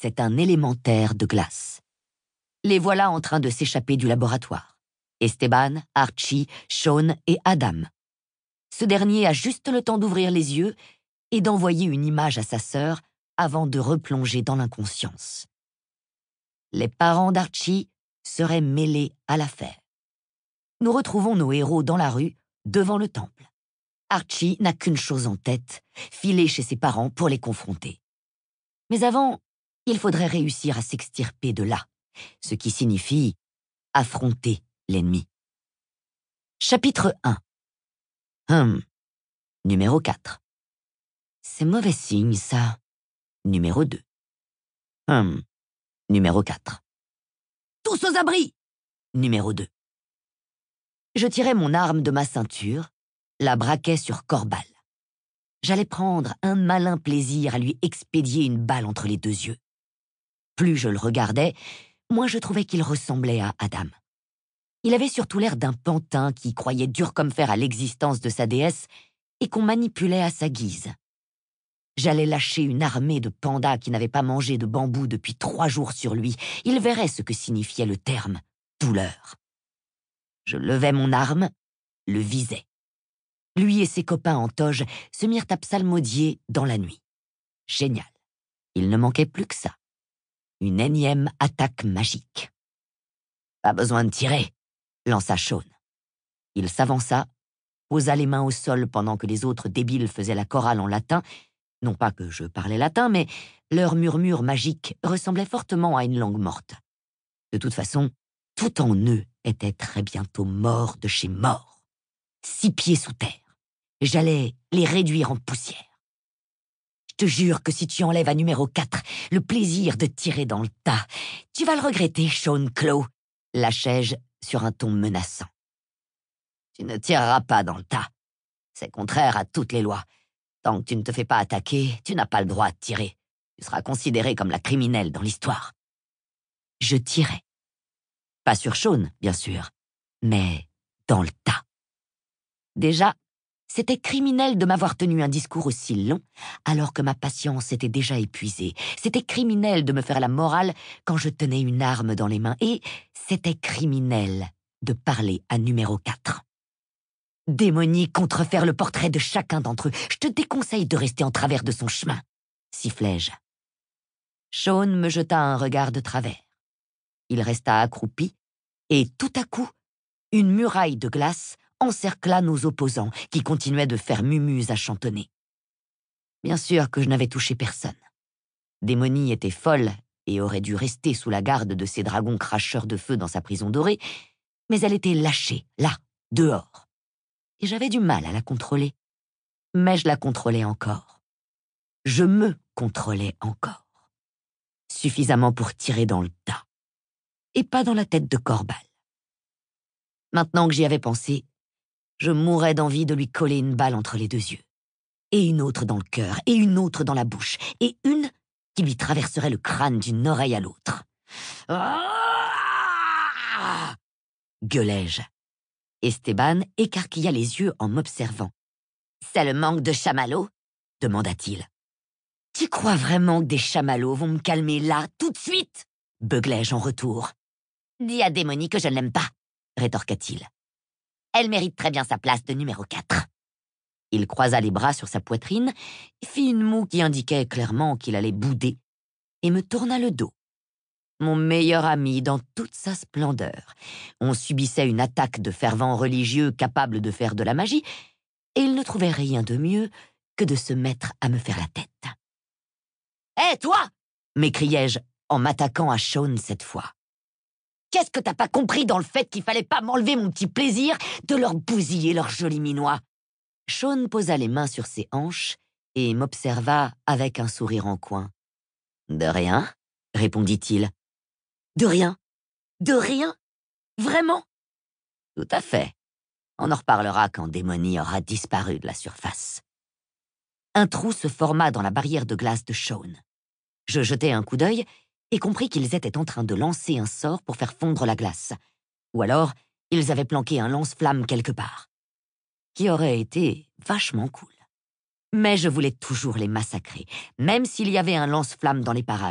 c'est un élémentaire de glace. Les voilà en train de s'échapper du laboratoire. Esteban, Archie, Shaun et Adam. Ce dernier a juste le temps d'ouvrir les yeux et d'envoyer une image à sa sœur avant de replonger dans l'inconscience. Les parents d'Archie seraient mêlés à l'affaire. Nous retrouvons nos héros dans la rue, devant le temple. Archie n'a qu'une chose en tête, filer chez ses parents pour les confronter. Mais avant, il faudrait réussir à s'extirper de là, ce qui signifie affronter l'ennemi. Chapitre 1. Numéro 4. C'est mauvais signe, ça. Numéro 2. Numéro 4. Tous aux abris! Numéro 2. Je tirais mon arme de ma ceinture, la braquais sur Corbal. J'allais prendre un malin plaisir à lui expédier une balle entre les deux yeux. Plus je le regardais, moins je trouvais qu'il ressemblait à Adam. Il avait surtout l'air d'un pantin qui croyait dur comme fer à l'existence de sa déesse et qu'on manipulait à sa guise. J'allais lâcher une armée de pandas qui n'avaient pas mangé de bambou depuis 3 jours sur lui. Il verrait ce que signifiait le terme « douleur ». Je levais mon arme, le visais. Lui et ses copains en toge se mirent à psalmodier dans la nuit. Génial. Il ne manquait plus que ça. Une énième attaque magique. « Pas besoin de tirer », lança Shaun. Il s'avança, posa les mains au sol pendant que les autres débiles faisaient la chorale en latin. Non pas que je parlais latin, mais leur murmure magique ressemblait fortement à une langue morte. De toute façon, tout en eux était très bientôt mort de chez mort. 6 pieds sous terre. J'allais les réduire en poussière. Je te jure que si tu enlèves à numéro 4 le plaisir de tirer dans le tas, tu vas le regretter, Shaun Clow, lâchai-je sur un ton menaçant. Tu ne tireras pas dans le tas. C'est contraire à toutes les lois. Tant que tu ne te fais pas attaquer, tu n'as pas le droit de tirer. Tu seras considérée comme la criminelle dans l'histoire. Je tirais. Pas sur Shaun, bien sûr, mais dans le tas. Déjà, c'était criminel de m'avoir tenu un discours aussi long, alors que ma patience était déjà épuisée. C'était criminel de me faire la morale quand je tenais une arme dans les mains. Et c'était criminel de parler à numéro 4. Démonie contrefaire le portrait de chacun d'entre eux. Je te déconseille de rester en travers de son chemin, sifflai-je. Shaun me jeta un regard de travers. Il resta accroupi, et tout à coup, une muraille de glace encercla nos opposants, qui continuaient de faire mumuse à chantonner. Bien sûr que je n'avais touché personne. Démonie était folle et aurait dû rester sous la garde de ces dragons cracheurs de feu dans sa prison dorée, mais elle était lâchée, là, dehors. Et j'avais du mal à la contrôler. Mais je la contrôlais encore. Je me contrôlais encore. Suffisamment pour tirer dans le tas. Et pas dans la tête de Corbal. Maintenant que j'y avais pensé, je mourais d'envie de lui coller une balle entre les 2 yeux. Et une autre dans le cœur, et une autre dans la bouche, et une qui lui traverserait le crâne d'une oreille à l'autre. Ah! Gueulai-je. Esteban écarquilla les yeux en m'observant. « C'est le manque de chamallows ?» demanda-t-il. « Tu crois vraiment que des chamallows vont me calmer là, tout de suite ?» beuglai-je en retour. « Dis à Démonie que je ne l'aime pas » rétorqua-t-il. « Elle mérite très bien sa place de numéro 4. » Il croisa les bras sur sa poitrine, fit une moue qui indiquait clairement qu'il allait bouder, et me tourna le dos. Mon meilleur ami dans toute sa splendeur. On subissait une attaque de fervents religieux capables de faire de la magie, et il ne trouvait rien de mieux que de se mettre à me faire la tête. « Hé, toi !» m'écriai-je en m'attaquant à Shaun cette fois. « Qu'est-ce que t'as pas compris dans le fait qu'il fallait pas m'enlever mon petit plaisir de leur bousiller leur joli minois ?» Shaun posa les mains sur ses hanches et m'observa avec un sourire en coin. « De rien ?» répondit-il. « De rien? De rien? Vraiment ?» ?»« Tout à fait. On en reparlera quand Démonie aura disparu de la surface. » Un trou se forma dans la barrière de glace de Shaun. Je jetai un coup d'œil et compris qu'ils étaient en train de lancer un sort pour faire fondre la glace. Ou alors, ils avaient planqué un lance-flamme quelque part. Qui aurait été vachement cool. Mais je voulais toujours les massacrer, même s'il y avait un lance-flamme dans les parages.